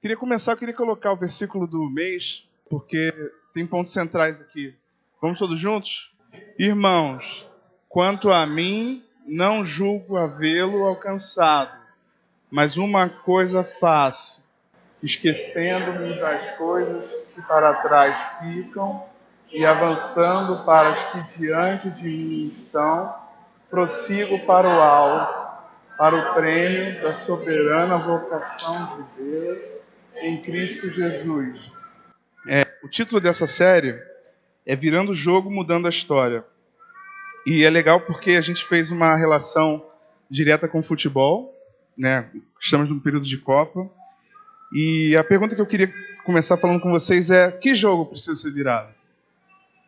Eu queria colocar o versículo do mês, porque tem pontos centrais aqui. Vamos todos juntos? Irmãos, quanto a mim, não julgo havê-lo alcançado, mas uma coisa faço, esquecendo-me das coisas que para trás ficam e avançando para as que diante de mim estão, prossigo para o alto, para o prêmio da soberana vocação de Deus em Cristo Jesus. O título dessa série é Virando o Jogo, Mudando a História. E é legal porque a gente fez uma relação direta com o futebol, né? Estamos num período de Copa. E a pergunta que eu queria começar falando com vocês é: que jogo precisa ser virado?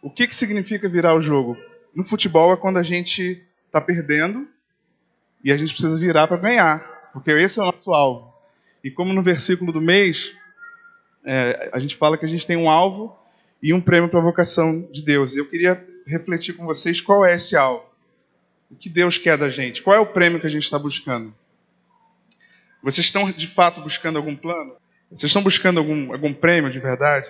O que significa virar o jogo? No futebol é quando a gente está perdendo e a gente precisa virar para ganhar, porque esse é o nosso alvo. E como no versículo do mês, a gente fala que a gente tem um alvo e um prêmio para a vocação de Deus. Eu queria refletir com vocês qual é esse alvo. O que Deus quer da gente? Qual é o prêmio que a gente está buscando? Vocês estão, de fato, buscando algum plano? Vocês estão buscando algum prêmio de verdade?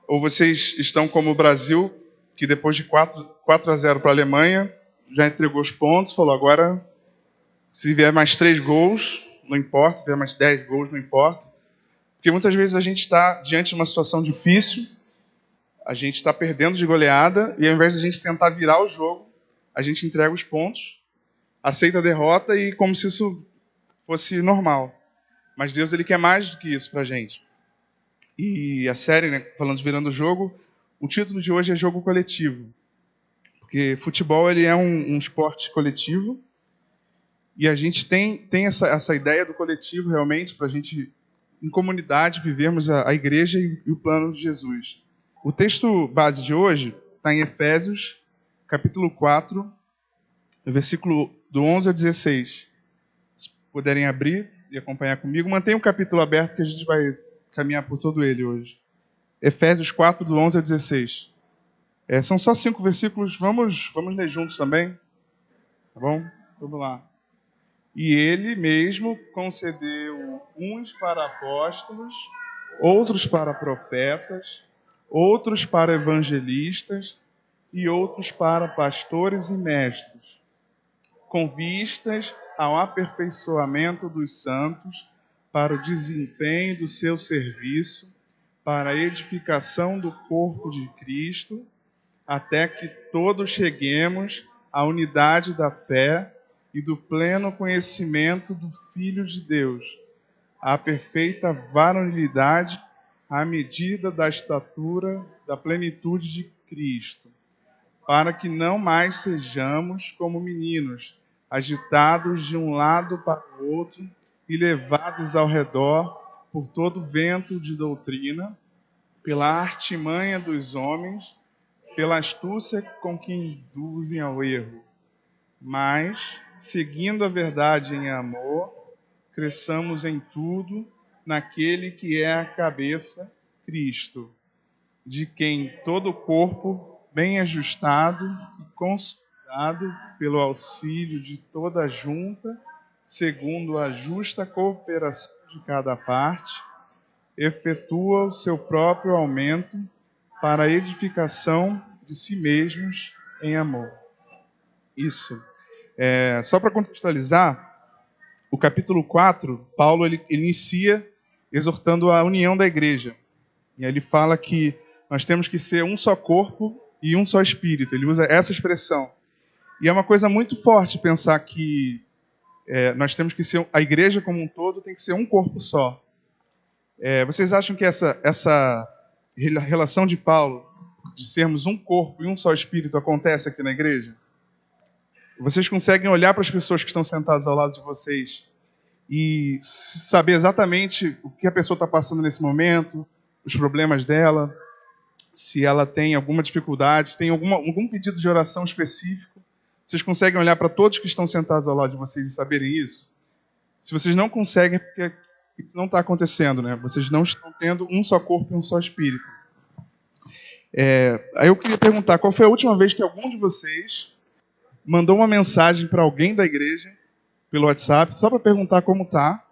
Ou vocês estão como o Brasil, que depois de 4-0 para a Alemanha, já entregou os pontos, falou: agora, se vier mais 3 gols, não importa, se vier mais 10 gols, não importa. Porque muitas vezes a gente está diante de uma situação difícil, a gente está perdendo de goleada, e ao invés de a gente tentar virar o jogo, a gente entrega os pontos, aceita a derrota e como se isso fosse normal. Mas Deus, Ele quer mais do que isso pra gente. E a série, né, falando de Virando o Jogo, o título de hoje é Jogo Coletivo. Porque futebol ele é um esporte coletivo, e a gente tem essa ideia do coletivo realmente para a gente, em comunidade, vivermos a igreja e o plano de Jesus. O texto base de hoje está em Efésios, capítulo 4, versículo do 11 ao 16. Se puderem abrir e acompanhar comigo, mantenha o capítulo aberto que a gente vai caminhar por todo ele hoje. Efésios 4, do 11 ao 16. São só 5 versículos, vamos ler juntos também? Tá bom? Vamos lá. E ele mesmo concedeu uns para apóstolos, outros para profetas, outros para evangelistas e outros para pastores e mestres, com vistas ao aperfeiçoamento dos santos, para o desempenho do seu serviço, para a edificação do corpo de Cristo, até que todos cheguemos à unidade da fé e do pleno conhecimento do Filho de Deus, à perfeita varonilidade, à medida da estatura da plenitude de Cristo, para que não mais sejamos como meninos, agitados de um lado para o outro e levados ao redor por todo vento de doutrina, pela artimanha dos homens, pela astúcia com que induzem ao erro. Mas, seguindo a verdade em amor, cresçamos em tudo naquele que é a cabeça, Cristo, de quem todo o corpo, bem ajustado e consolidado pelo auxílio de toda a junta, segundo a justa cooperação de cada parte, efetua o seu próprio aumento para a edificação de si mesmos em amor. Isso. Só para contextualizar, o capítulo 4, Paulo ele inicia exortando a união da igreja. E aí ele fala que nós temos que ser um só corpo e um só espírito. Ele usa essa expressão. E é uma coisa muito forte pensar que nós temos que ser, a igreja como um todo tem que ser um corpo só. Vocês acham que essa relação de Paulo, de sermos um corpo e um só espírito, acontece aqui na igreja? Vocês conseguem olhar para as pessoas que estão sentadas ao lado de vocês e saber exatamente o que a pessoa está passando nesse momento, os problemas dela, se ela tem alguma dificuldade, se tem algum pedido de oração específico? Vocês conseguem olhar para todos que estão sentados ao lado de vocês e saberem isso? Se vocês não conseguem, é porque isso não está acontecendo, né? Vocês não estão tendo um só corpo e um só espírito. Aí eu queria perguntar, qual foi a última vez que algum de vocês mandou uma mensagem para alguém da igreja, pelo WhatsApp, só para perguntar como está,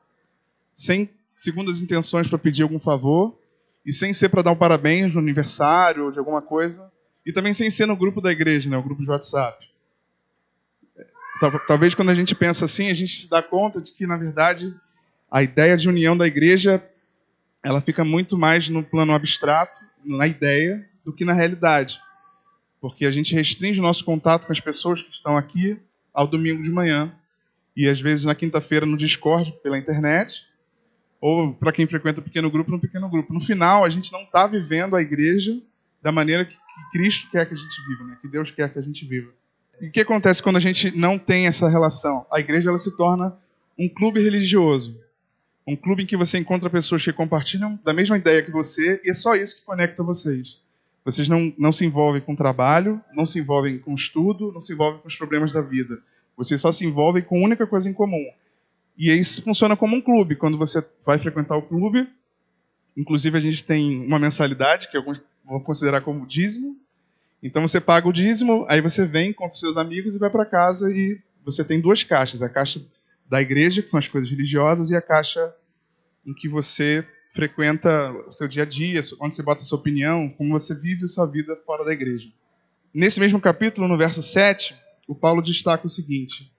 sem segundo as intenções para pedir algum favor, e sem ser para dar um parabéns no aniversário ou de alguma coisa, e também sem ser no grupo da igreja, né, o grupo de WhatsApp. Talvez quando a gente pensa assim, a gente se dá conta de que, na verdade, a ideia de união da igreja, ela fica muito mais no plano abstrato, na ideia, do que na realidade. Porque a gente restringe o nosso contato com as pessoas que estão aqui ao domingo de manhã, e às vezes na quinta-feira no Discord, pela internet, ou para quem frequenta pequeno grupo, no pequeno grupo. No final, a gente não está vivendo a igreja da maneira que Cristo quer que a gente viva, né? Que Deus quer que a gente viva. E o que acontece quando a gente não tem essa relação? A igreja ela se torna um clube religioso. Um clube em que você encontra pessoas que compartilham da mesma ideia que você, e é só isso que conecta vocês. Vocês não se envolvem com trabalho, não se envolvem com estudo, não se envolvem com os problemas da vida. Vocês só se envolvem com a única coisa em comum. E isso funciona como um clube. Quando você vai frequentar o clube, inclusive a gente tem uma mensalidade, que alguns vão considerar como dízimo. Então você paga o dízimo, aí você vem, compra os seus amigos e vai para casa, e você tem duas caixas. A caixa da igreja, que são as coisas religiosas, e a caixa em que você frequenta o seu dia a dia, onde você bota a sua opinião, como você vive a sua vida fora da igreja. Nesse mesmo capítulo, no verso 7, o Paulo destaca o seguinte: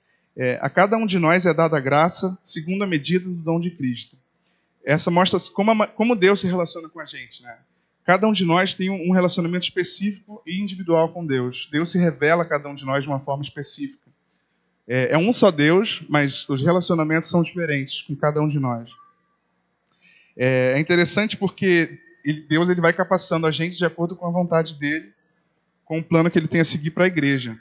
a cada um de nós é dada a graça segundo a medida do dom de Cristo. Essa mostra como Deus se relaciona com a gente, né? Cada um de nós tem um relacionamento específico e individual com Deus. Deus se revela a cada um de nós de uma forma específica. É um só Deus, mas os relacionamentos são diferentes com cada um de nós. É interessante porque Deus ele vai capacitando a gente de acordo com a vontade dele, com o plano que ele tem a seguir para a igreja.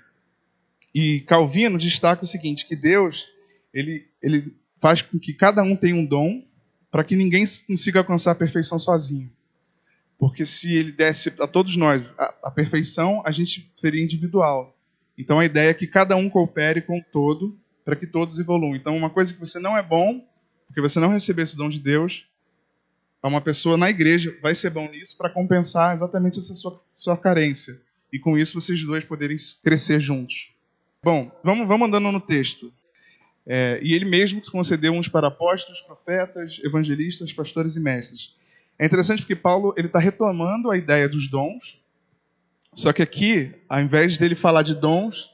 E Calvino destaca o seguinte, que Deus ele faz com que cada um tenha um dom para que ninguém consiga alcançar a perfeição sozinho. Porque se ele desse a todos nós a perfeição, a gente seria individual. Então a ideia é que cada um coopere com o todo para que todos evoluam. Então uma coisa que você não é bom, porque você não recebeu esse dom de Deus, uma pessoa na igreja vai ser bom nisso para compensar exatamente essa sua carência. E com isso vocês dois poderem crescer juntos. Bom, vamos andando no texto. E ele mesmo concedeu uns para apóstolos, profetas, evangelistas, pastores e mestres. É interessante porque Paulo está retomando a ideia dos dons, só que aqui, ao invés dele falar de dons,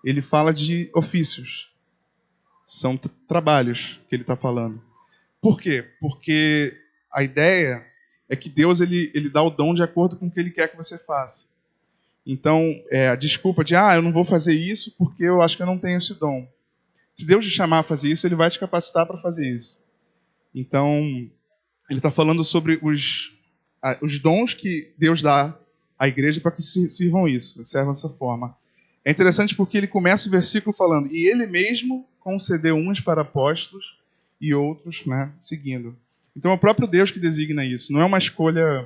ele fala de ofícios. São trabalhos que ele está falando. Por quê? Porque a ideia é que Deus ele dá o dom de acordo com o que ele quer que você faça. Então, a desculpa de, eu não vou fazer isso porque eu acho que eu não tenho esse dom. Se Deus te chamar a fazer isso, ele vai te capacitar para fazer isso. Então, ele está falando sobre os dons que Deus dá à igreja para que sirvam dessa forma. É interessante porque ele começa o versículo falando, e ele mesmo concedeu uns para apóstolos e outros, né, seguindo. Então é o próprio Deus que designa isso, não é uma escolha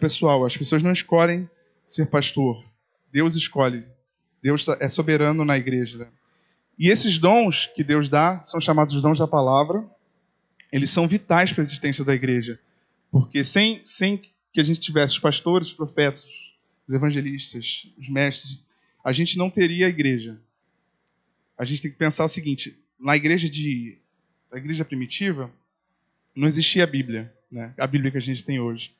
pessoal. As pessoas não escolhem ser pastor, Deus escolhe. Deus é soberano na igreja, né? E esses dons que Deus dá são chamados dons da palavra. Eles são vitais para a existência da igreja. Porque sem que a gente tivesse os pastores, os profetas, os evangelistas, os mestres, a gente não teria a igreja. A gente tem que pensar o seguinte, na igreja primitiva, não existia a Bíblia, né? A Bíblia que a gente tem hoje.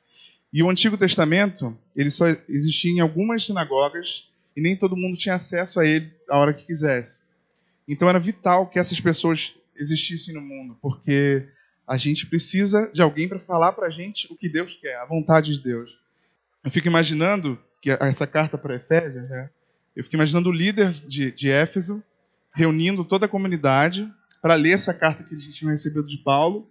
E o Antigo Testamento, ele só existia em algumas sinagogas e nem todo mundo tinha acesso a ele a hora que quisesse. Então era vital que essas pessoas existissem no mundo, porque a gente precisa de alguém para falar para a gente o que Deus quer, a vontade de Deus. Eu fico imaginando que essa carta para Efésios, né? Eu fico imaginando o líder de Éfeso reunindo toda a comunidade para ler essa carta que eles tinham recebido de Paulo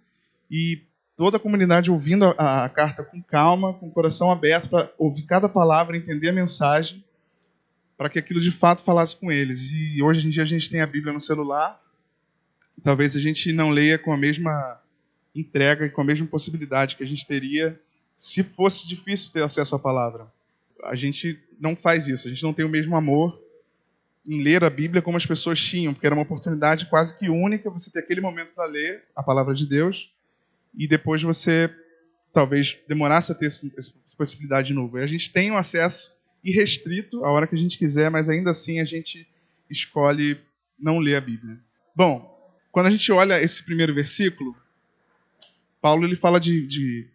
e toda a comunidade ouvindo a carta com calma, com o coração aberto para ouvir cada palavra, entender a mensagem, para que aquilo de fato falasse com eles. E hoje em dia a gente tem a Bíblia no celular, talvez a gente não leia com a mesma entrega e com a mesma possibilidade que a gente teria se fosse difícil ter acesso à palavra. A gente não faz isso, a gente não tem o mesmo amor em ler a Bíblia como as pessoas tinham, porque era uma oportunidade quase que única você ter aquele momento para ler a palavra de Deus e depois você talvez demorasse a ter essa possibilidade de novo. E a gente tem um acesso irrestrito a hora que a gente quiser, mas ainda assim a gente escolhe não ler a Bíblia. Bom, quando a gente olha esse primeiro versículo, Paulo ele fala de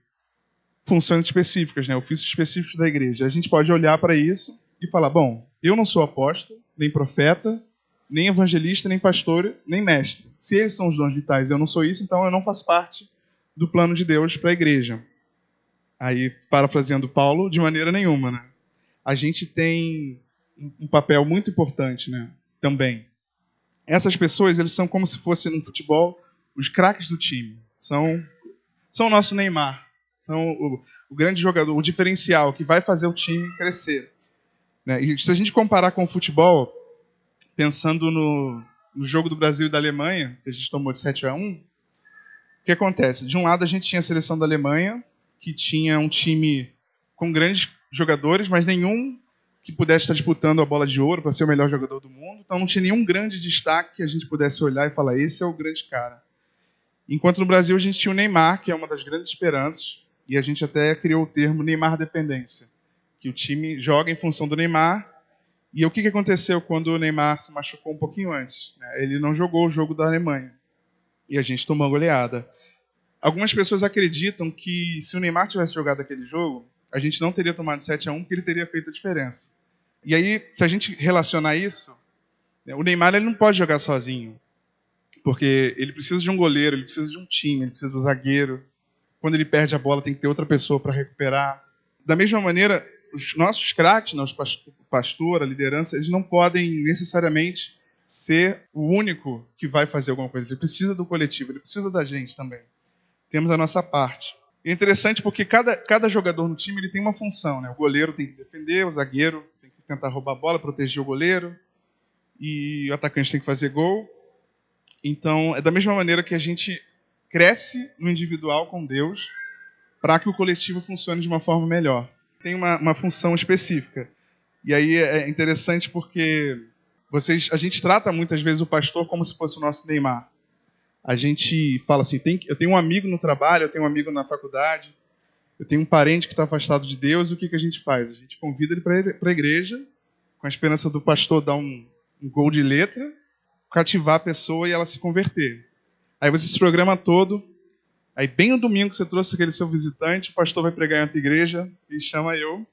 funções específicas, né? Ofícios específicos da igreja. A gente pode olhar para isso e falar, bom, eu não sou apóstolo, nem profeta, nem evangelista, nem pastor, nem mestre. Se eles são os dons vitais e eu não sou isso, então eu não faço parte do plano de Deus para a igreja. Aí, parafraseando Paulo, de maneira nenhuma, né? A gente tem um papel muito importante, né? Também. Essas pessoas, eles são como se fossem no futebol os craques do time. São o nosso Neymar. São o grande jogador, o diferencial que vai fazer o time crescer. Né? E se a gente comparar com o futebol, pensando no jogo do Brasil e da Alemanha, que a gente tomou de 7-1, o que acontece? De um lado, a gente tinha a seleção da Alemanha, que tinha um time com grandes jogadores, mas nenhum que pudesse estar disputando a bola de ouro para ser o melhor jogador do mundo. Então não tinha nenhum grande destaque que a gente pudesse olhar e falar, esse é o grande cara. Enquanto no Brasil a gente tinha o Neymar, que é uma das grandes esperanças, e a gente até criou o termo Neymar dependência, que o time joga em função do Neymar. E o que aconteceu quando o Neymar se machucou um pouquinho antes? Ele não jogou o jogo da Alemanha, e a gente tomou a goleada. Algumas pessoas acreditam que se o Neymar tivesse jogado aquele jogo, a gente não teria tomado 7-1, porque ele teria feito a diferença. E aí, se a gente relacionar isso, o Neymar ele não pode jogar sozinho, porque ele precisa de um goleiro, ele precisa de um time, ele precisa do zagueiro. Quando ele perde a bola, tem que ter outra pessoa para recuperar. Da mesma maneira, os nossos craques, o pastor, a liderança, eles não podem necessariamente ser o único que vai fazer alguma coisa. Ele precisa do coletivo, ele precisa da gente também. Temos a nossa parte. É interessante porque cada jogador no time ele tem uma função, né? O goleiro tem que defender, o zagueiro tem que tentar roubar a bola, proteger o goleiro, e o atacante tem que fazer gol. Então, é da mesma maneira que a gente cresce no individual com Deus para que o coletivo funcione de uma forma melhor. Tem uma função específica. E aí é interessante porque a gente trata muitas vezes o pastor como se fosse o nosso Neymar. A gente fala assim, eu tenho um amigo no trabalho, eu tenho um amigo na faculdade, eu tenho um parente que está afastado de Deus, e o que a gente faz? A gente convida ele para a igreja, com a esperança do pastor dar um gol de letra, cativar a pessoa e ela se converter. Aí você se programa todo, aí bem no domingo que você trouxe aquele seu visitante, o pastor vai pregar em outra igreja e chama eu,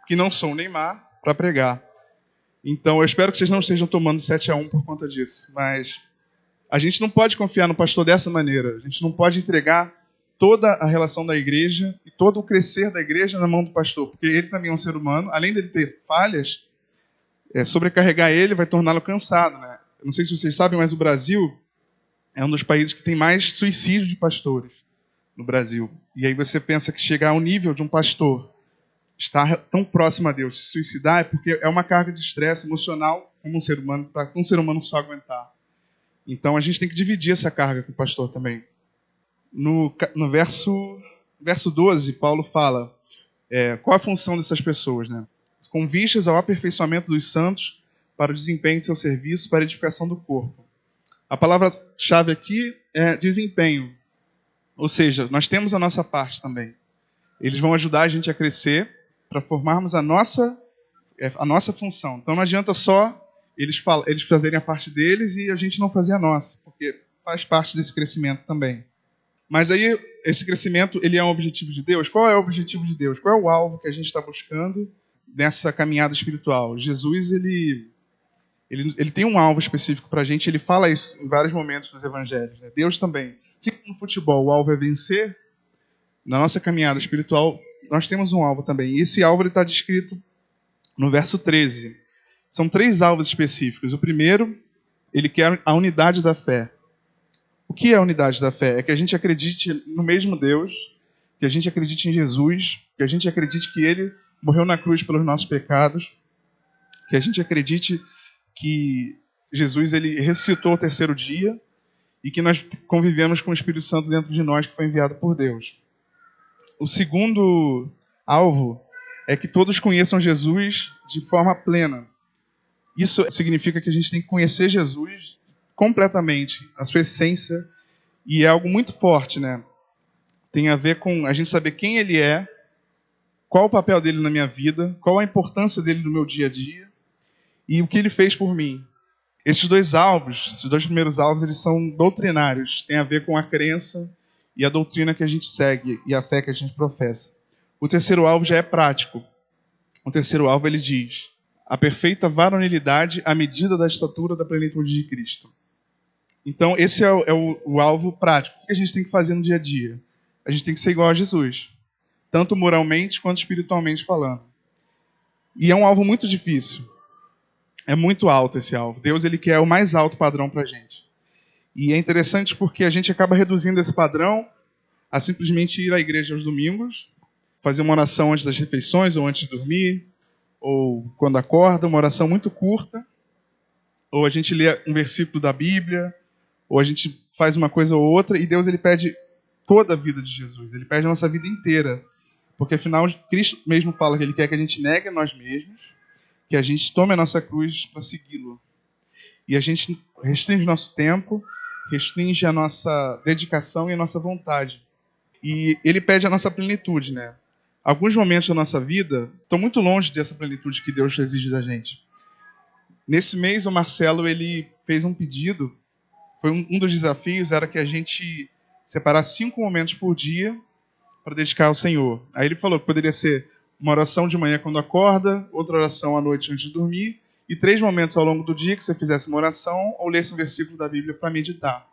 que não sou o Neymar, para pregar. Então eu espero que vocês não estejam tomando 7-1 por conta disso, mas a gente não pode confiar no pastor dessa maneira. A gente não pode entregar toda a relação da igreja e todo o crescer da igreja na mão do pastor, porque ele também é um ser humano. Além dele ter falhas, sobrecarregar ele vai torná-lo cansado, né? Eu não sei se vocês sabem, mas o Brasil é um dos países que tem mais suicídio de pastores no Brasil. E aí você pensa que chegar ao nível de um pastor estar tão próximo a Deus, se suicidar, é porque é uma carga de estresse emocional como um ser humano, para um ser humano só aguentar. Então a gente tem que dividir essa carga com o pastor também. No verso 12, Paulo fala qual a função dessas pessoas, né? Com vistas ao aperfeiçoamento dos santos para o desempenho de seu serviço, para a edificação do corpo. A palavra-chave aqui é desempenho. Ou seja, nós temos a nossa parte também. Eles vão ajudar a gente a crescer para formarmos a nossa função. Então não adianta só eles fazerem a parte deles e a gente não fazer a nossa, porque faz parte desse crescimento também. Mas aí, esse crescimento, ele é um objetivo de Deus? Qual é o objetivo de Deus? Qual é o alvo que a gente está buscando nessa caminhada espiritual? Jesus, ele tem um alvo específico para a gente, ele fala isso em vários momentos dos evangelhos. Né? Deus também. Se no futebol o alvo é vencer, na nossa caminhada espiritual, nós temos um alvo também. E esse alvo está descrito no verso 13. São 3 alvos específicos. O primeiro, ele quer a unidade da fé. O que é a unidade da fé? É que a gente acredite no mesmo Deus, que a gente acredite em Jesus, que a gente acredite que Ele morreu na cruz pelos nossos pecados, que a gente acredite que Jesus ele ressuscitou ao 3º dia e que nós convivemos com o Espírito Santo dentro de nós, que foi enviado por Deus. O segundo alvo é que todos conheçam Jesus de forma plena. Isso significa que a gente tem que conhecer Jesus completamente, a sua essência, e é algo muito forte, né? Tem a ver com a gente saber quem ele é, qual o papel dele na minha vida, qual a importância dele no meu dia a dia e o que ele fez por mim. Esses 2 primeiros alvos, eles são doutrinários, tem a ver com a crença e a doutrina que a gente segue e a fé que a gente professa. O terceiro alvo já é prático. O terceiro alvo, ele diz: a perfeita varonilidade à medida da estatura da plenitude de Cristo. Então, esse é o alvo prático. O que a gente tem que fazer no dia a dia? A gente tem que ser igual a Jesus, tanto moralmente quanto espiritualmente falando. E é um alvo muito difícil. É muito alto esse alvo. Deus, ele quer o mais alto padrão para a gente. E é interessante porque a gente acaba reduzindo esse padrão a simplesmente ir à igreja aos domingos, fazer uma oração antes das refeições ou antes de dormir, ou quando acorda, uma oração muito curta, ou a gente lê um versículo da Bíblia, ou a gente faz uma coisa ou outra, e Deus, ele pede toda a vida de Jesus, ele pede a nossa vida inteira, porque afinal Cristo mesmo fala que ele quer que a gente negue a nós mesmos, que a gente tome a nossa cruz para segui-lo, e a gente restringe o nosso tempo, restringe a nossa dedicação e a nossa vontade, e ele pede a nossa plenitude, né? Alguns momentos da nossa vida estão muito longe dessa plenitude que Deus exige da gente. Nesse mês, o Marcelo, ele fez um pedido. Foi um dos desafios, era que a gente separasse 5 momentos por dia para dedicar ao Senhor. Aí ele falou que poderia ser uma oração de manhã quando acorda, outra oração à noite antes de dormir, e 3 momentos ao longo do dia que você fizesse uma oração ou lesse um versículo da Bíblia para meditar.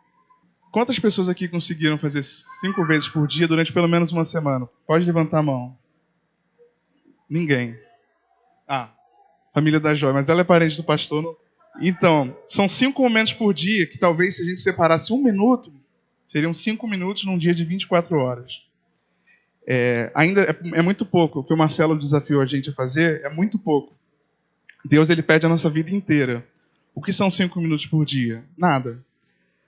Quantas pessoas aqui conseguiram fazer 5 vezes por dia durante pelo menos uma semana? Pode levantar a mão. Ninguém. Família da Joia, mas ela é parente do pastor. Não? Então, são 5 momentos por dia que talvez se a gente separasse 1 minuto, seriam 5 minutos num dia de 24 horas. Ainda é muito pouco. O que o Marcelo desafiou a gente a fazer é muito pouco. Deus, ele pede a nossa vida inteira. O que são 5 minutos por dia? Nada.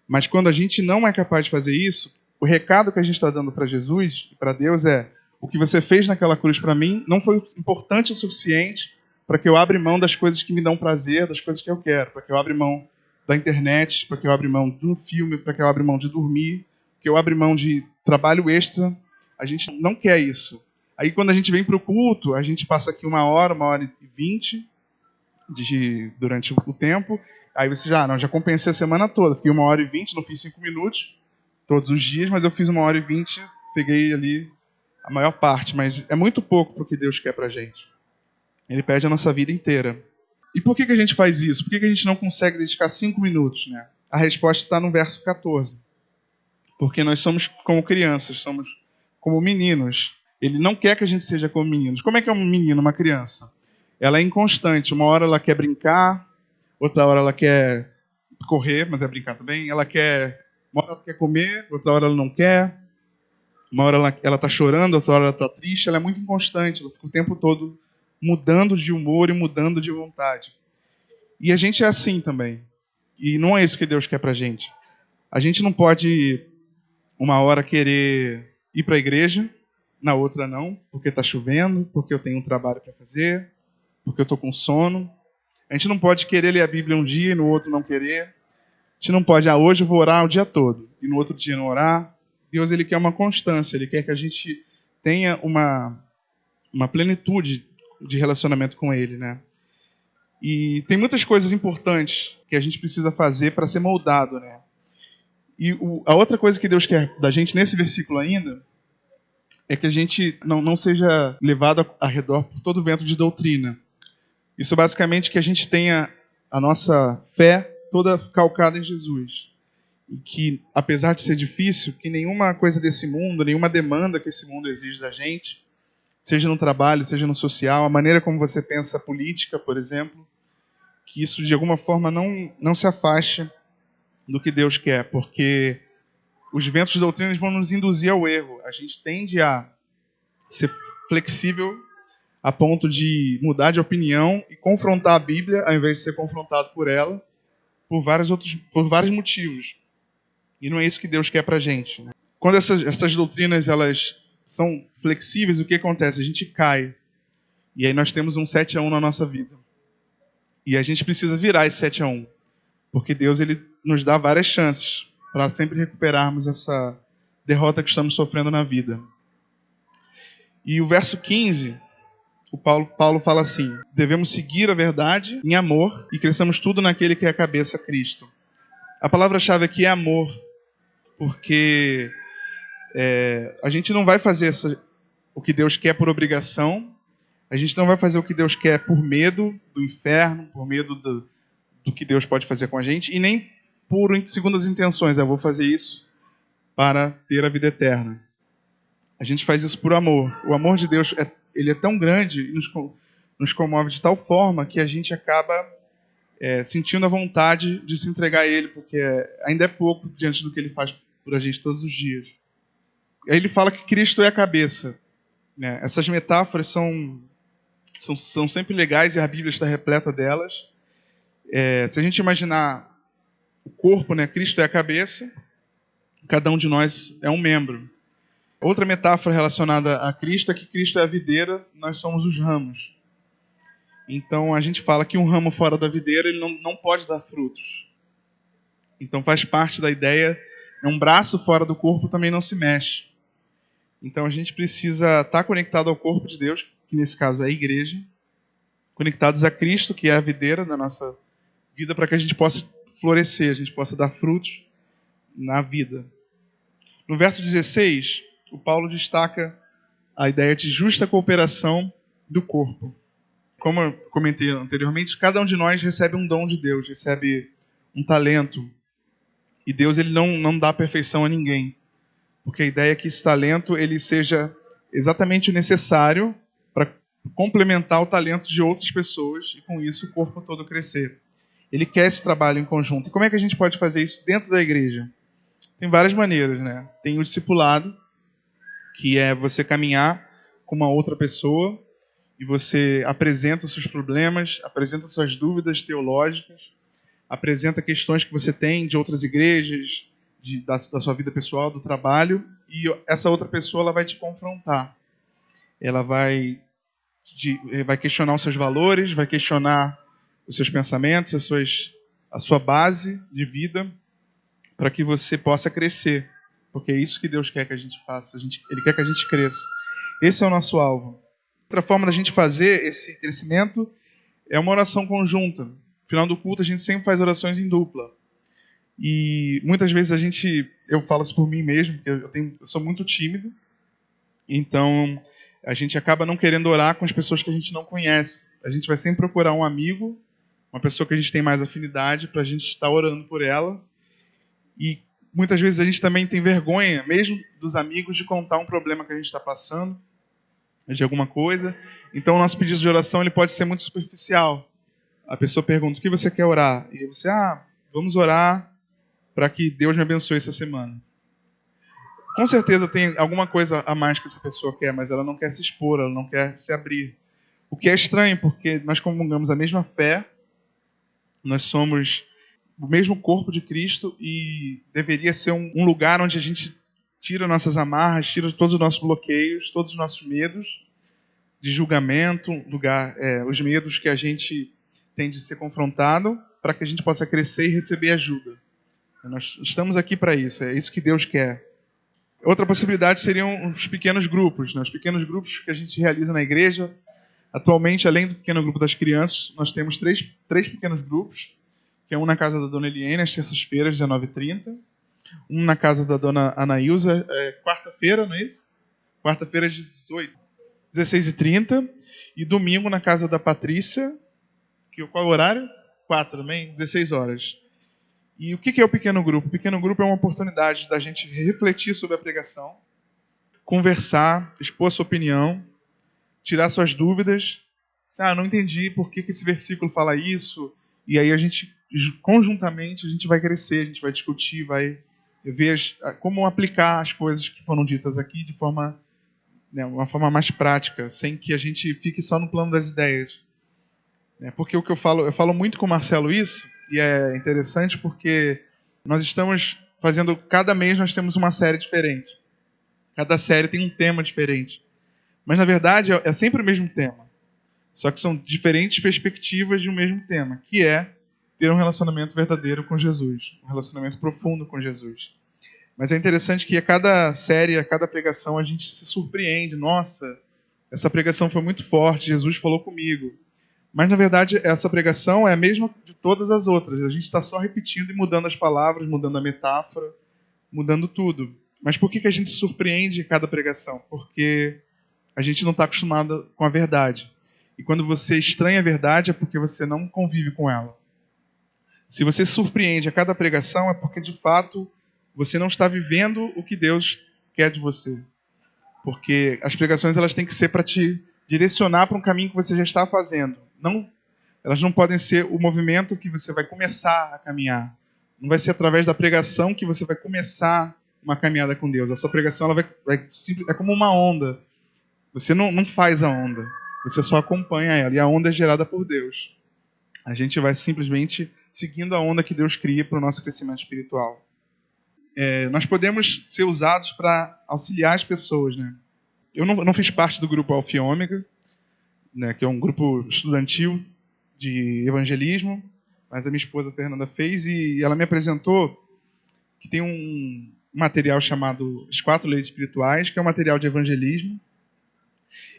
Mas quando a gente não é capaz de fazer isso, o recado que a gente está dando para Jesus e para Deus é: o que você fez naquela cruz para mim não foi importante o suficiente para que eu abra mão das coisas que me dão prazer, das coisas que eu quero, para que eu abra mão da internet, para que eu abra mão de um filme, para que eu abra mão de dormir, que eu abra mão de trabalho extra. A gente não quer isso. Aí quando a gente vem para o culto, a gente passa aqui 1h20 durante o tempo. Aí você já compensei a semana toda. Fiquei 1h20, não fiz 5 minutos todos os dias, mas eu fiz 1h20, peguei ali a maior parte, mas é muito pouco para o que Deus quer para a gente. Ele pede a nossa vida inteira. E por que a gente faz isso? Por que a gente não consegue dedicar 5 minutos? Né? A resposta está no verso 14. Porque nós somos como crianças, somos como meninos. Ele não quer que a gente seja como meninos. Como é que é um menino, uma criança? Ela é inconstante. Uma hora ela quer brincar, outra hora ela quer correr, mas é brincar também. Uma hora ela quer comer, outra hora ela não quer. Uma hora ela está chorando, outra hora ela está triste. Ela é muito inconstante, ela fica o tempo todo mudando de humor e mudando de vontade. E a gente é assim também. E não é isso que Deus quer pra gente. A gente não pode, uma hora, querer ir para a igreja, na outra não, porque está chovendo, porque eu tenho um trabalho para fazer, porque eu estou com sono. A gente não pode querer ler a Bíblia um dia e no outro não querer. A gente não pode, hoje eu vou orar o dia todo, e no outro dia não orar. Deus, ele quer uma constância, ele quer que a gente tenha uma plenitude de relacionamento com ele, né? E tem muitas coisas importantes que a gente precisa fazer para ser moldado, né? E a outra coisa que Deus quer da gente nesse versículo ainda é que a gente não seja levado a redor por todo vento de doutrina. Isso basicamente que a gente tenha a nossa fé toda calcada em Jesus. E que, apesar de ser difícil, que nenhuma coisa desse mundo, nenhuma demanda que esse mundo exige da gente, seja no trabalho, seja no social, a maneira como você pensa a política, por exemplo, que isso de alguma forma não se afaste do que Deus quer, porque os ventos de doutrina vão nos induzir ao erro. A gente tende a ser flexível a ponto de mudar de opinião e confrontar a Bíblia ao invés de ser confrontado por ela por vários motivos. E não é isso que Deus quer pra gente, né? Quando essas doutrinas elas são flexíveis, o que acontece? A gente cai. E aí nós temos um 7-1 na nossa vida. E a gente precisa virar esse 7-1. Porque Deus, ele nos dá várias chances para sempre recuperarmos essa derrota que estamos sofrendo na vida. E o verso 15, o Paulo fala assim: devemos seguir a verdade em amor e cresçamos tudo naquele que é a cabeça, Cristo. A palavra-chave aqui é amor, porque A gente não vai fazer o que Deus quer por obrigação, a gente não vai fazer o que Deus quer por medo do inferno, por medo do que Deus pode fazer com a gente, e nem por segundas intenções, eu vou fazer isso para ter a vida eterna. A gente faz isso por amor. O amor de Deus ele é tão grande e nos comove de tal forma que a gente acaba sentindo a vontade de se entregar a Ele, porque ainda é pouco diante do que Ele faz por a gente todos os dias. Aí ele fala que Cristo é a cabeça. Né? Essas metáforas são sempre legais e a Bíblia está repleta delas. Se a gente imaginar o corpo, né? Cristo é a cabeça, cada um de nós é um membro. Outra metáfora relacionada a Cristo é que Cristo é a videira, nós somos os ramos. Então a gente fala que um ramo fora da videira ele não pode dar frutos. Então faz parte da ideia, um braço fora do corpo também não se mexe. Então a gente precisa estar conectado ao corpo de Deus, que nesse caso é a igreja, conectados a Cristo, que é a videira da nossa vida, para que a gente possa florescer, a gente possa dar frutos na vida. No verso 16, o Paulo destaca a ideia de justa cooperação do corpo. Como eu comentei anteriormente, cada um de nós recebe um dom de Deus, recebe um talento. E Deus ele não dá perfeição a ninguém. Porque a ideia é que esse talento ele seja exatamente o necessário para complementar o talento de outras pessoas e com isso o corpo todo crescer. Ele quer esse trabalho em conjunto. E como é que a gente pode fazer isso dentro da igreja? Tem várias maneiras, né? Tem o discipulado, que é você caminhar com uma outra pessoa e você apresenta os seus problemas, apresenta suas dúvidas teológicas, apresenta questões que você tem de outras igrejas, da sua vida pessoal, do trabalho, e essa outra pessoa ela vai te confrontar. Ela vai questionar os seus valores, vai questionar os seus pensamentos, a sua base de vida, para que você possa crescer. Porque é isso que Deus quer que a gente faça. Ele quer que a gente cresça. Esse é o nosso alvo. Outra forma da gente fazer esse crescimento é uma oração conjunta. No final do culto, a gente sempre faz orações em dupla. E muitas vezes eu falo isso por mim mesmo, porque eu sou muito tímido. Então, a gente acaba não querendo orar com as pessoas que a gente não conhece. A gente vai sempre procurar um amigo, uma pessoa que a gente tem mais afinidade, para a gente estar orando por ela. E muitas vezes a gente também tem vergonha, mesmo dos amigos, de contar um problema que a gente está passando, de alguma coisa. Então, o nosso pedido de oração ele pode ser muito superficial. A pessoa pergunta, o que você quer orar? E você, vamos orar para que Deus me abençoe essa semana. Com certeza tem alguma coisa a mais que essa pessoa quer, mas ela não quer se expor, ela não quer se abrir. O que é estranho, porque nós comungamos a mesma fé, nós somos o mesmo corpo de Cristo e deveria ser um lugar onde a gente tira nossas amarras, tira todos os nossos bloqueios, todos os nossos medos de julgamento, os medos que a gente tem de ser confrontado, para que a gente possa crescer e receber ajuda. Nós estamos aqui para isso, é isso que Deus quer. Outra possibilidade seriam os pequenos grupos. Né? Os pequenos grupos que a gente realiza na igreja. Atualmente, além do pequeno grupo das crianças, nós temos três pequenos grupos, que é um na casa da dona Eliene, às terças-feiras, 19h30. Um na casa da dona Anaísa, quarta-feira, não é isso? Quarta-feira, às 16h30. E domingo na casa da Patrícia, qual é o horário? 4 também, 16 horas. E o que é o pequeno grupo? O pequeno grupo é uma oportunidade da gente refletir sobre a pregação, conversar, expor a sua opinião, tirar suas dúvidas. Não entendi por que esse versículo fala isso. E aí conjuntamente, a gente vai crescer, a gente vai discutir, vai ver como aplicar as coisas que foram ditas aqui de uma forma mais prática, sem que a gente fique só no plano das ideias. Porque o que eu falo muito com o Marcelo isso, e é interessante porque nós estamos fazendo, cada mês nós temos uma série diferente. Cada série tem um tema diferente. Mas na verdade é sempre o mesmo tema. Só que são diferentes perspectivas de um mesmo tema, que é ter um relacionamento verdadeiro com Jesus. Um relacionamento profundo com Jesus. Mas é interessante que a cada série, a cada pregação, a gente se surpreende. Nossa, essa pregação foi muito forte, Jesus falou comigo. Mas, na verdade, essa pregação é a mesma de todas as outras. A gente está só repetindo e mudando as palavras, mudando a metáfora, mudando tudo. Mas por que a gente se surpreende em cada pregação? Porque a gente não está acostumado com a verdade. E quando você estranha a verdade é porque você não convive com ela. Se você se surpreende a cada pregação é porque, de fato, você não está vivendo o que Deus quer de você. Porque as pregações elas têm que ser para te direcionar para um caminho que você já está fazendo. Elas não podem ser o movimento que você vai começar a caminhar. Não vai ser através da pregação que você vai começar uma caminhada com Deus. Essa pregação ela é como uma onda. Você não faz a onda. Você só acompanha ela. E a onda é gerada por Deus. A gente vai simplesmente seguindo a onda que Deus cria para o nosso crescimento espiritual. Nós podemos ser usados para auxiliar as pessoas, né? Eu não fiz parte do grupo Alfa e Ômega, né, que é um grupo estudantil de evangelismo, mas a minha esposa Fernanda fez e ela me apresentou que tem um material chamado As 4 Leis Espirituais, que é um material de evangelismo.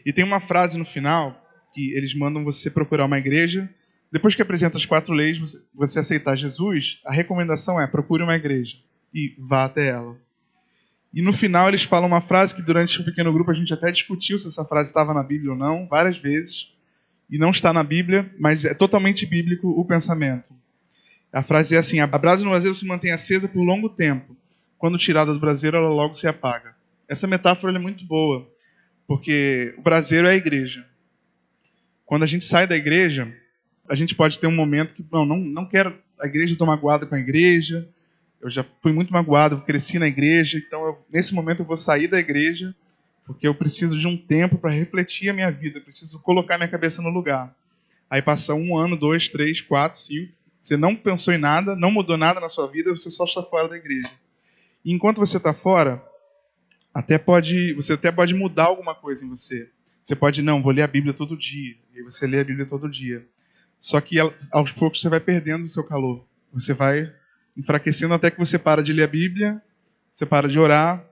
E tem uma frase no final que eles mandam você procurar uma igreja. Depois que apresenta as 4 leis, você aceitar Jesus, a recomendação é procure uma igreja e vá até ela. E no final eles falam uma frase que durante o pequeno grupo a gente até discutiu se essa frase estava na Bíblia ou não, várias vezes. E não está na Bíblia, mas é totalmente bíblico o pensamento. A frase é assim: a brasa no braseiro se mantém acesa por longo tempo. Quando tirada do braseiro, ela logo se apaga. Essa metáfora é muito boa, porque o braseiro é a igreja. Quando a gente sai da igreja, a gente pode ter um momento que não quero a igreja, estou magoado com a igreja, eu já fui muito magoado, eu cresci na igreja, então nesse momento eu vou sair da igreja, porque eu preciso de um tempo para refletir a minha vida, eu preciso colocar minha cabeça no lugar. Aí passa 1 ano, 2, 3, 4, 5, você não pensou em nada, não mudou nada na sua vida, você só está fora da igreja. E enquanto você está fora, você até pode mudar alguma coisa em você. Você pode, vou ler a Bíblia todo dia. E aí você lê a Bíblia todo dia. Só que aos poucos você vai perdendo o seu calor. Você vai enfraquecendo até que você para de ler a Bíblia, você para de orar,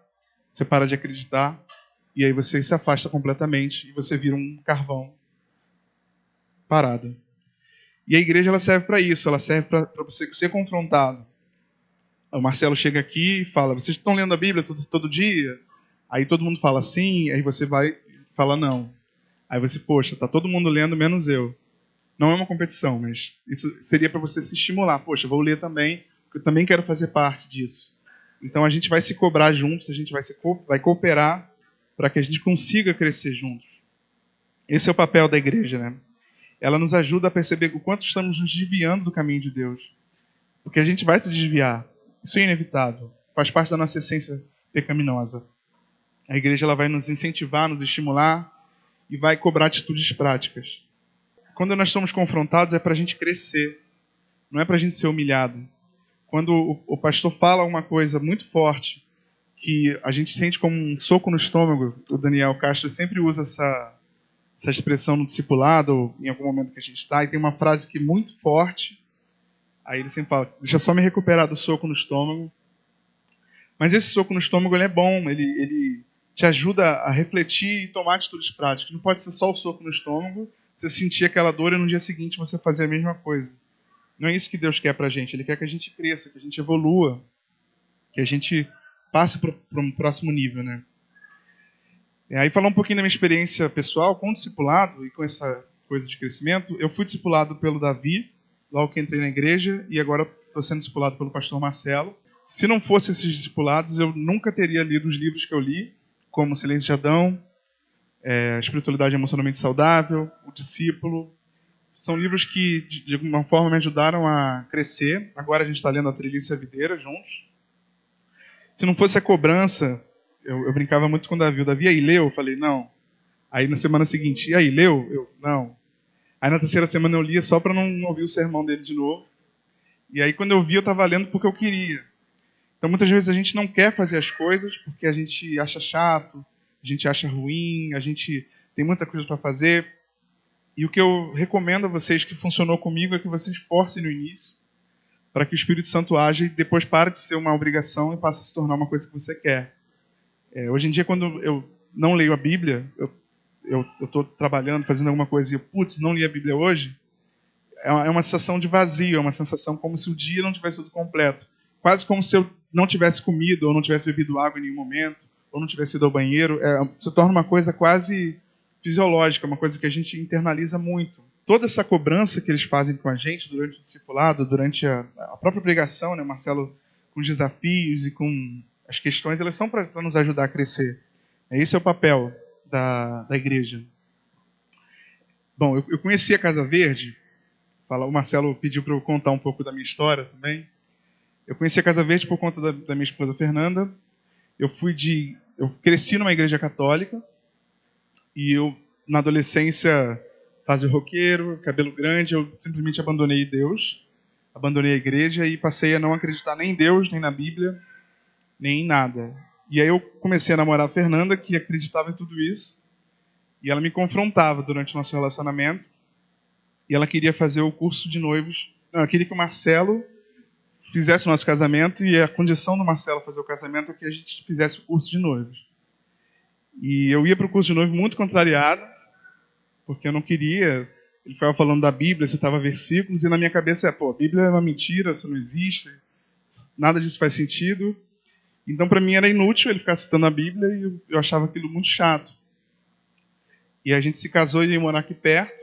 você para de acreditar, e aí você se afasta completamente e você vira um carvão parado. E a igreja ela serve para isso, ela serve para você ser confrontado. O Marcelo chega aqui e fala: vocês estão lendo a Bíblia todo dia? Aí todo mundo fala sim, aí você vai e fala não. Aí você, poxa, tá todo mundo lendo menos eu. Não é uma competição, mas isso seria para você se estimular. Poxa, vou ler também, porque eu também quero fazer parte disso. Então a gente vai se cobrar juntos, a gente vai cooperar para que a gente consiga crescer juntos. Esse é o papel da igreja, né? Ela nos ajuda a perceber o quanto estamos nos desviando do caminho de Deus. Porque a gente vai se desviar. Isso é inevitável. Faz parte da nossa essência pecaminosa. A igreja ela vai nos incentivar, nos estimular e vai cobrar atitudes práticas. Quando nós somos confrontados é para a gente crescer, não é para a gente ser humilhado. Quando o pastor fala uma coisa muito forte, que a gente sente como um soco no estômago, o Daniel Castro sempre usa essa expressão no discipulado, ou em algum momento que a gente está, e tem uma frase que é muito forte, aí ele sempre fala: deixa só me recuperar do soco no estômago. Mas esse soco no estômago ele é bom, ele te ajuda a refletir e tomar atitudes práticas. Não pode ser só o soco no estômago, você sentir aquela dor e no dia seguinte você fazer a mesma coisa. Não é isso que Deus quer pra gente. Ele quer que a gente cresça, que a gente evolua, que a gente passe para um próximo nível, né? Aí falar um pouquinho da minha experiência pessoal com o discipulado e com essa coisa de crescimento. Eu fui discipulado pelo Davi, logo que entrei na igreja, e agora estou sendo discipulado pelo pastor Marcelo. Se não fosse esses discipulados, eu nunca teria lido os livros que eu li, como Silêncio de Adão, Espiritualidade Emocionalmente Saudável, O Discípulo. São livros que, de alguma forma, me ajudaram a crescer. Agora a gente está lendo A Trilhice e a Videira juntos. Se não fosse a cobrança, eu brincava muito com o Davi. O Davi, aí, leu? Eu falei, não. Aí na semana seguinte, e aí, leu? Eu, não. Aí na terceira semana eu lia só para não ouvir o sermão dele de novo. E aí quando eu vi, eu estava lendo porque eu queria. Então muitas vezes a gente não quer fazer as coisas porque a gente acha chato, a gente acha ruim, a gente tem muita coisa para fazer. E o que eu recomendo a vocês, que funcionou comigo, é que vocês forcem no início, para que o Espírito Santo age e depois pare de ser uma obrigação e passe a se tornar uma coisa que você quer. Hoje em dia, quando eu não leio a Bíblia, eu estou trabalhando, fazendo alguma coisa e não li a Bíblia hoje, é uma sensação de vazio, é uma sensação como se o dia não tivesse sido completo. quase como se eu não tivesse comido ou não tivesse bebido água em nenhum momento, ou não tivesse ido ao banheiro. Se torna uma coisa quase fisiológica, uma coisa que a gente internaliza muito. Toda essa cobrança que eles fazem com a gente durante o discipulado, durante a própria pregação, né, Marcelo, com os desafios e com as questões, elas são para nos ajudar a crescer. Esse é o papel da igreja. Bom, eu conheci a Casa Verde, o Marcelo pediu para eu contar um pouco da minha história também. Eu conheci a Casa Verde por conta da minha esposa Fernanda. Eu cresci numa igreja católica e eu, na adolescência, fase roqueiro, cabelo grande, eu simplesmente abandonei Deus, abandonei a igreja e passei a não acreditar nem em Deus, nem na Bíblia, nem em nada. E aí eu comecei a namorar a Fernanda, que acreditava em tudo isso, e ela me confrontava durante o nosso relacionamento, e ela queria fazer o curso de noivos. Não, ela queria que o Marcelo fizesse o nosso casamento, e a condição do Marcelo fazer o casamento é que a gente fizesse o curso de noivos. E eu ia para o curso de noivo muito contrariado, porque eu não queria. Ele ficava falando da Bíblia, citava versículos, e na minha cabeça a Bíblia é uma mentira, isso não existe, nada disso faz sentido. Então, para mim, era inútil ele ficar citando a Bíblia, e eu achava aquilo muito chato. E a gente se casou e ia morar aqui perto,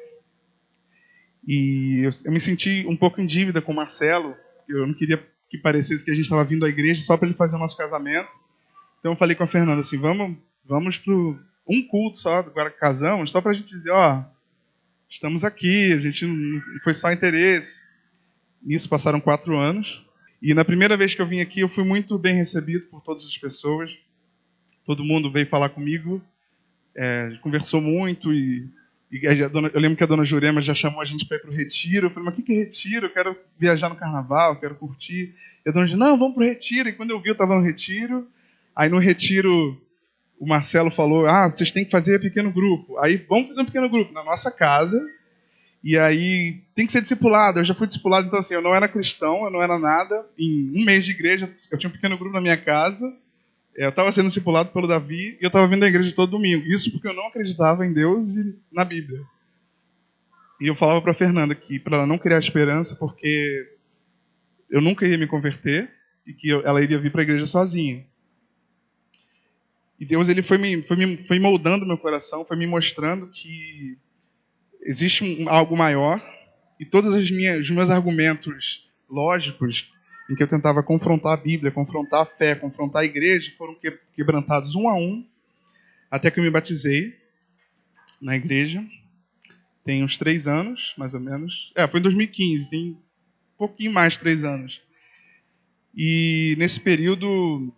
e eu me senti um pouco em dívida com o Marcelo, porque eu não queria que parecesse que a gente estava vindo à igreja só para ele fazer o nosso casamento. Então eu falei com a Fernanda assim, vamos para um culto só, agora que casamos, só para a gente dizer, estamos aqui, a gente não foi só interesse. Nisso passaram 4 anos. E na primeira vez que eu vim aqui, eu fui muito bem recebido por todas as pessoas. Todo mundo veio falar comigo, conversou muito. Eu lembro que a dona Jurema já chamou a gente para ir para o retiro. Eu falei, mas o que é retiro? Eu quero viajar no carnaval, eu quero curtir. E a dona Jurema, não, vamos para o retiro. E quando eu vi, eu estava no retiro. Aí no retiro, o Marcelo falou, vocês têm que fazer pequeno grupo. Aí vamos fazer um pequeno grupo na nossa casa. E aí tem que ser discipulado. Eu já fui discipulado, então assim, eu não era cristão, eu não era nada. Em um mês de igreja, eu tinha um pequeno grupo na minha casa. Eu estava sendo discipulado pelo Davi e eu estava vindo à igreja todo domingo. Isso porque eu não acreditava em Deus e na Bíblia. E eu falava para a Fernanda que para ela não criar esperança, porque eu nunca ia me converter e que ela iria vir para a igreja sozinha. E Deus ele foi moldando meu coração, foi me mostrando que existe algo maior, e todos os meus argumentos lógicos em que eu tentava confrontar a Bíblia, confrontar a fé, confrontar a igreja, foram quebrantados um a um, até que eu me batizei na igreja. Tem uns 3 anos, mais ou menos. Foi em 2015, tem um pouquinho mais de 3 anos. E nesse período,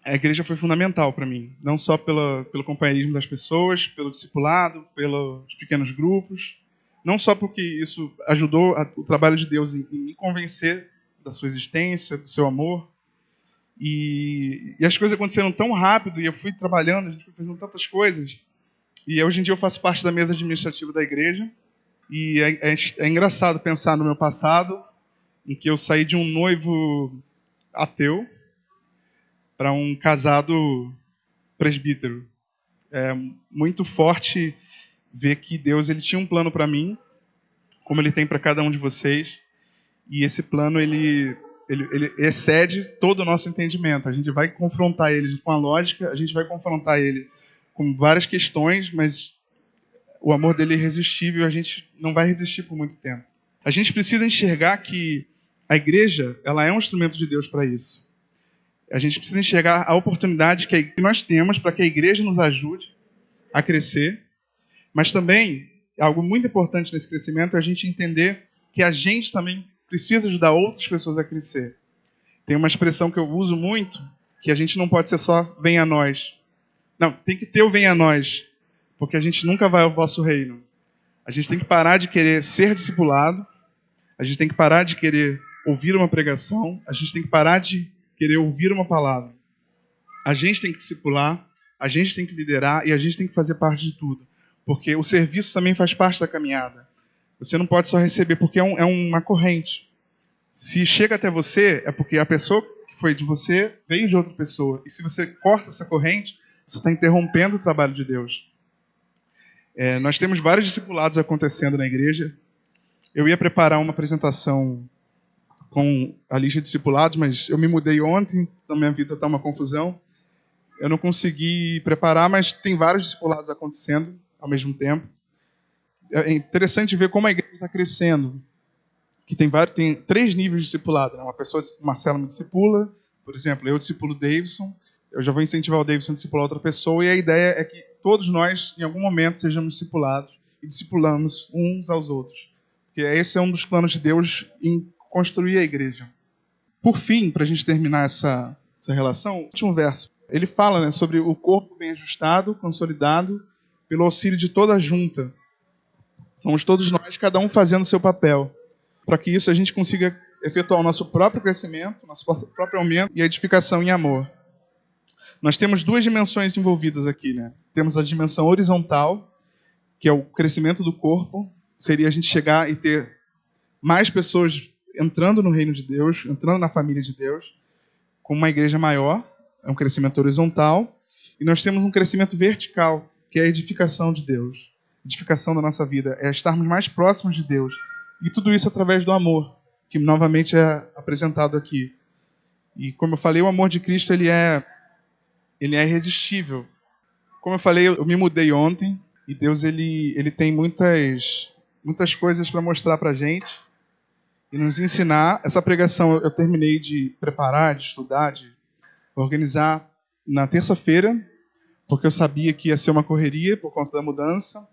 a igreja foi fundamental para mim. Não só pelo companheirismo das pessoas, pelo discipulado, pelos pequenos grupos. Não só porque isso ajudou o trabalho de Deus em me convencer da sua existência, do seu amor. E as coisas aconteceram tão rápido, e eu fui trabalhando, a gente foi fazendo tantas coisas. E hoje em dia eu faço parte da mesa administrativa da igreja. E é engraçado pensar no meu passado, em que eu saí de um noivo ateu para um casado presbítero. É muito forte ver que Deus ele tinha um plano para mim, como ele tem para cada um de vocês. E esse plano ele excede todo o nosso entendimento. A gente vai confrontar ele com a lógica, a gente vai confrontar ele com várias questões, mas o amor dele é irresistível e a gente não vai resistir por muito tempo. A gente precisa enxergar que a igreja ela é um instrumento de Deus para isso. A gente precisa enxergar a oportunidade que nós temos para que a igreja nos ajude a crescer, mas também, algo muito importante nesse crescimento é a gente entender que a gente também precisa ajudar outras pessoas a crescer. Tem uma expressão que eu uso muito, que a gente não pode ser só vem a nós. Não, tem que ter o vem a nós, porque a gente nunca vai ao vosso reino. A gente tem que parar de querer ser discipulado, a gente tem que parar de querer ouvir uma pregação, a gente tem que parar de querer ouvir uma palavra. A gente tem que discipular, a gente tem que liderar e a gente tem que fazer parte de tudo. Porque o serviço também faz parte da caminhada. Você não pode só receber, porque é uma corrente. Se chega até você, é porque a pessoa que foi de você veio de outra pessoa. E se você corta essa corrente, você está interrompendo o trabalho de Deus. Nós temos vários discipulados acontecendo na igreja. Eu ia preparar uma apresentação com a lista de discipulados, mas eu me mudei ontem, então minha vida está uma confusão. Eu não consegui preparar, mas tem vários discipulados acontecendo ao mesmo tempo. É interessante ver como a igreja está crescendo. Que tem 3 níveis de discipulado. Né? Uma pessoa, Marcela, me discipula, por exemplo, eu discipulo o Davidson, eu já vou incentivar o Davidson a discipular outra pessoa, e a ideia é que todos nós, em algum momento, sejamos discipulados e discipulamos uns aos outros. Porque esse é um dos planos de Deus em construir a igreja. Por fim, para a gente terminar essa relação, o último verso. Ele fala, né, sobre o corpo bem ajustado, consolidado, pelo auxílio de toda a junta. Somos todos nós, cada um fazendo o seu papel. Para que isso a gente consiga efetuar o nosso próprio crescimento, nosso próprio aumento e a edificação em amor. Nós temos 2 dimensões envolvidas aqui, né? Temos a dimensão horizontal, que é o crescimento do corpo, seria a gente chegar e ter mais pessoas entrando no reino de Deus, entrando na família de Deus, com uma igreja maior, é um crescimento horizontal, e nós temos um crescimento vertical, que é a edificação de Deus, edificação da nossa vida, é estarmos mais próximos de Deus, e tudo isso através do amor, que novamente é apresentado aqui. E como eu falei, o amor de Cristo ele é irresistível. Como eu falei, eu me mudei ontem, e Deus ele tem muitas coisas para mostrar para a gente, e nos ensinar. Essa pregação eu terminei de preparar, de estudar, de organizar na terça-feira, porque eu sabia que ia ser uma correria por conta da mudança.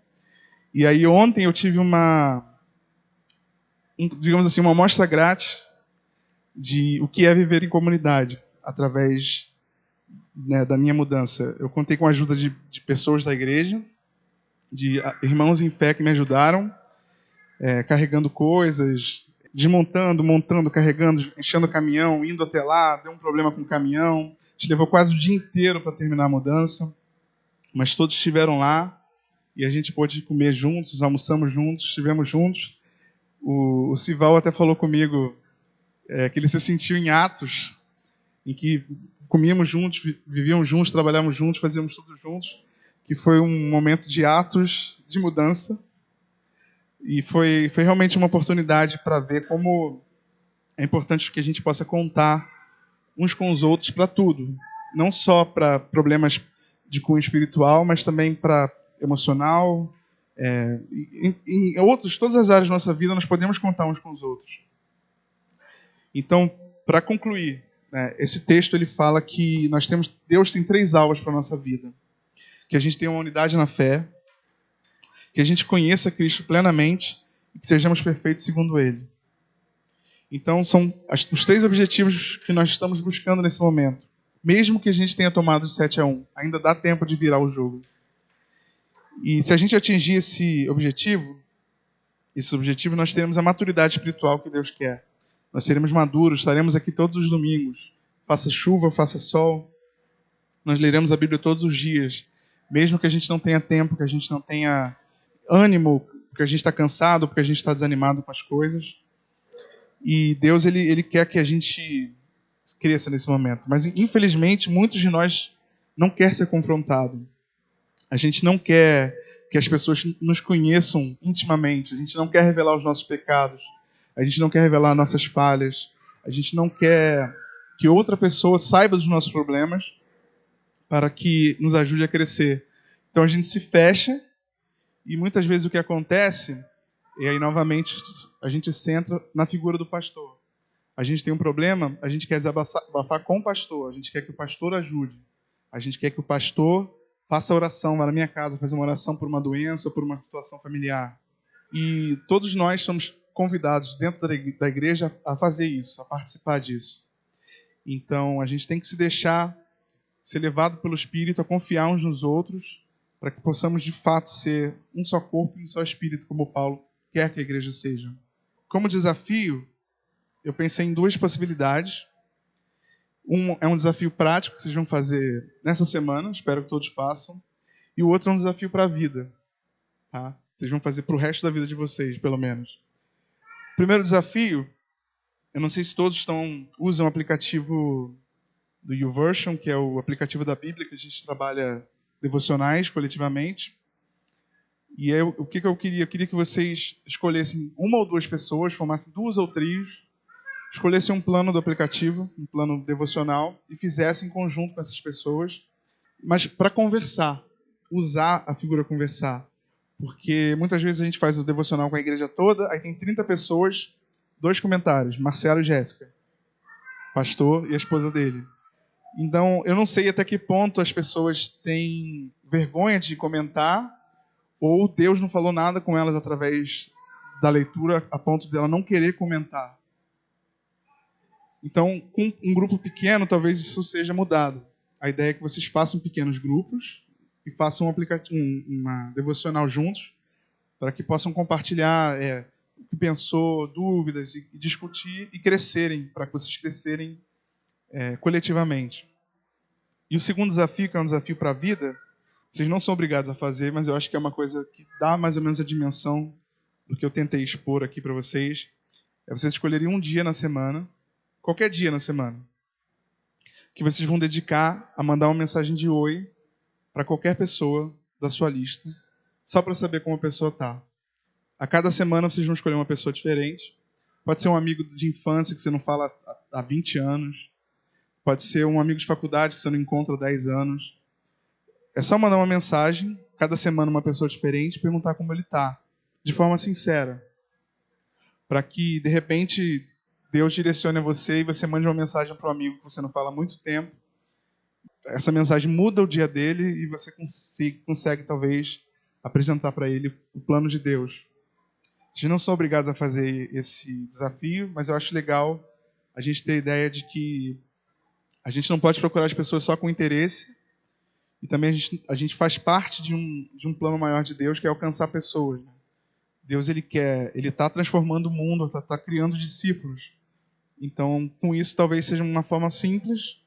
E aí ontem eu tive digamos assim, uma amostra grátis de o que é viver em comunidade, através, né, da minha mudança. Eu contei com a ajuda de pessoas da igreja, de irmãos em fé que me ajudaram, carregando coisas, desmontando, montando, carregando, enchendo o caminhão, indo até lá, deu um problema com o caminhão. A gente levou quase o dia inteiro para terminar a mudança, mas todos estiveram lá e a gente pôde comer juntos, almoçamos juntos, estivemos juntos. O Sival até falou comigo que ele se sentiu em Atos, em que comíamos juntos, vivíamos juntos, trabalhávamos juntos, fazíamos tudo juntos, que foi um momento de atos de mudança. E foi realmente uma oportunidade para ver como é importante que a gente possa contar uns com os outros para tudo. Não só para problemas de cunho espiritual, mas também para emocional. Em todas as áreas da nossa vida, nós podemos contar uns com os outros. Então, para concluir, né, esse texto ele fala que Deus tem 3 alvos para a nossa vida. Que a gente tenha uma unidade na fé, que a gente conheça Cristo plenamente e que sejamos perfeitos segundo Ele. Então, são os 3 objetivos que nós estamos buscando nesse momento. Mesmo que a gente tenha tomado de 7-1, ainda dá tempo de virar o jogo. E se a gente atingir esse objetivo, nós teremos a maturidade espiritual que Deus quer. Nós seremos maduros, estaremos aqui todos os domingos. Faça chuva, faça sol. Nós leremos a Bíblia todos os dias. Mesmo que a gente não tenha tempo, que a gente não tenha ânimo, porque a gente está cansado, porque a gente está desanimado com as coisas. E Deus ele quer que a gente cresça nesse momento. Mas, infelizmente, muitos de nós não querem ser confrontados. A gente não quer que as pessoas nos conheçam intimamente. A gente não quer revelar os nossos pecados. A gente não quer revelar nossas falhas. A gente não quer que outra pessoa saiba dos nossos problemas para que nos ajude a crescer. Então a gente se fecha e muitas vezes o que acontece, e aí novamente a gente centra na figura do pastor. A gente tem um problema, a gente quer desabafar com o pastor, a gente quer que o pastor ajude, a gente quer que o pastor faça oração, vá na minha casa, fazer uma oração por uma doença ou por uma situação familiar. E todos nós somos convidados dentro da igreja a fazer isso, a participar disso. Então a gente tem que se deixar ser levado pelo Espírito, a confiar uns nos outros, para que possamos de fato ser um só corpo e um só Espírito, como Paulo quer que a igreja seja. Como desafio, eu pensei em 2 possibilidades. Um é um desafio prático que vocês vão fazer nessa semana, espero que todos façam. E o outro é um desafio para a vida. Tá? Vocês vão fazer para o resto da vida de vocês, pelo menos. Primeiro desafio, eu não sei se todos usam o aplicativo do YouVersion, que é o aplicativo da Bíblia, que a gente trabalha devocionais coletivamente. E aí, o que eu queria? Eu queria que vocês escolhessem 1 ou 2 pessoas, formassem 2 ou trios, escolhessem um plano do aplicativo, um plano devocional, e fizessem em conjunto com essas pessoas, mas para conversar, usar a figura conversar. Porque muitas vezes a gente faz o devocional com a igreja toda, aí tem 30 pessoas, 2 comentários, Marcelo e Jéssica, pastor e a esposa dele. Então, eu não sei até que ponto as pessoas têm vergonha de comentar, ou Deus não falou nada com elas através da leitura, a ponto de ela não querer comentar. Então, com um grupo pequeno, talvez isso seja mudado. A ideia é que vocês façam pequenos grupos e façam uma devocional juntos, para que possam compartilhar o que pensou, dúvidas, e discutir e crescerem, para que vocês crescerem coletivamente. E o segundo desafio, que é um desafio para a vida, vocês não são obrigados a fazer, mas eu acho que é uma coisa que dá mais ou menos a dimensão do que eu tentei expor aqui para vocês, é vocês escolherem um dia na semana, qualquer dia na semana, que vocês vão dedicar a mandar uma mensagem de oi para qualquer pessoa da sua lista, só para saber como a pessoa está. A cada semana vocês vão escolher uma pessoa diferente. Pode ser um amigo de infância que você não fala há 20 anos. Pode ser um amigo de faculdade que você não encontra há 10 anos. É só mandar uma mensagem, cada semana uma pessoa diferente, e perguntar como ele está, de forma sincera. Para que, de repente, Deus direcione a você e você mande uma mensagem para um amigo que você não fala há muito tempo. Essa mensagem muda o dia dele e você consegue talvez, apresentar para ele o plano de Deus. Vocês não são obrigados a fazer esse desafio, mas eu acho legal a gente ter a ideia de que a gente não pode procurar as pessoas só com interesse, e também a gente faz parte de um plano maior de Deus, que é alcançar pessoas. Deus, ele está transformando o mundo, está criando discípulos. Então, com isso, talvez seja uma forma simples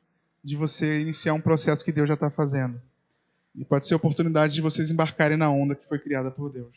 de você iniciar um processo que Deus já está fazendo. E pode ser a oportunidade de vocês embarcarem na onda que foi criada por Deus.